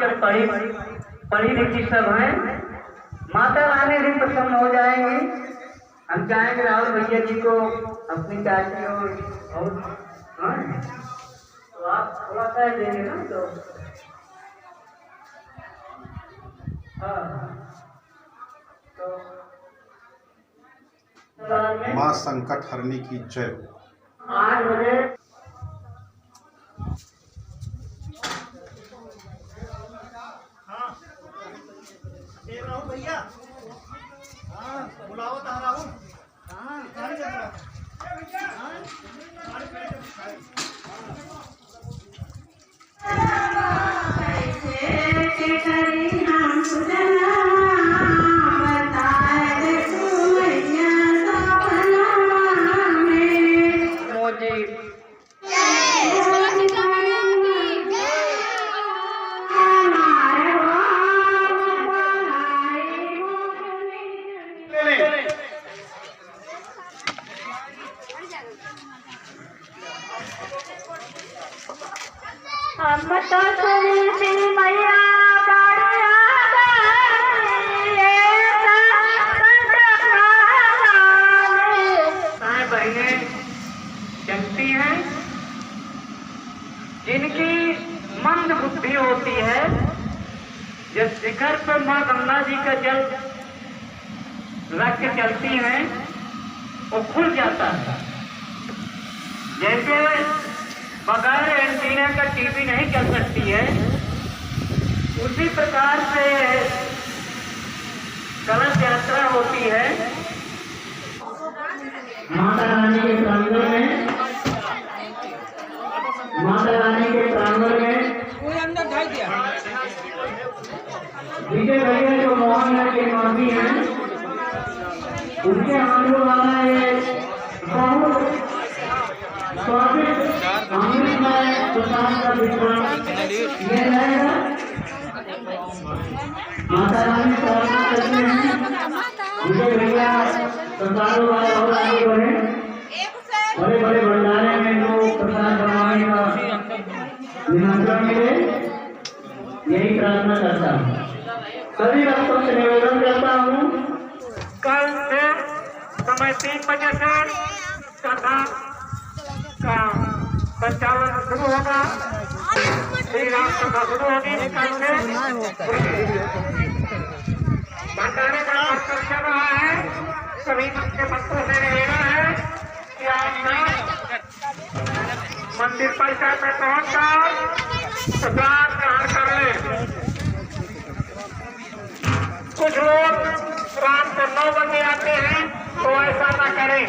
Master पढ़ी लिखी सब हैं। माता रानी भी प्रसन्न हो जाएंगी। हम चाहेंगे राहुल भैया जी को अपनी चाची और हाँ? तो आप थोड़ा सा देंगे ना तो हाँ तो माँ संकट हरनी की जय। 8 बजे राहुल भैया हाँ बुलाओ तो राहुल हाँ हम तो सुनी मैया बहनें जगती हैं जिनकी मंद बुद्धि होती है। जब शिखर पर माँ गंगा जी का जल रख के चलती हैं वो खुल जाता है। जैसे बगैर एंटीना का टीवी नहीं चल सकती है, उसी प्रकार से कलश यात्रा होती है। माता रानी के प्रांगण में कोई अंदर ढाई दिया विजय भैया जो मोहन के माफी हैं उनके हाथों वाला ये बहुत स्वादिष्ट अमृतमय प्रसाद का वितरण ये रहेगा। माता रानी प्रार्थना करते हैं विजय भैया प्रसादों वाले और आगे बढ़े, बड़े बड़े भंडारे में जो प्रसाद बनवाने का निमंत्रण मिले, यही प्रार्थना करता हूँ। सभी भक्तों से निवेदन करता हूँ कल से समय 3 बजे से कथा का संचालन शुरू होगा। श्री राम कथा शुरू होगी। कल से भंडारे का कार्यक्रम चल रहा है। सभी भक्तों से निवेदन है कि आप मंदिर परिसर में पहुंचकर प्रसाद ग्रहण कर लें। कुछ लोग रात को 9 बजे आते हैं तो ऐसा न करें।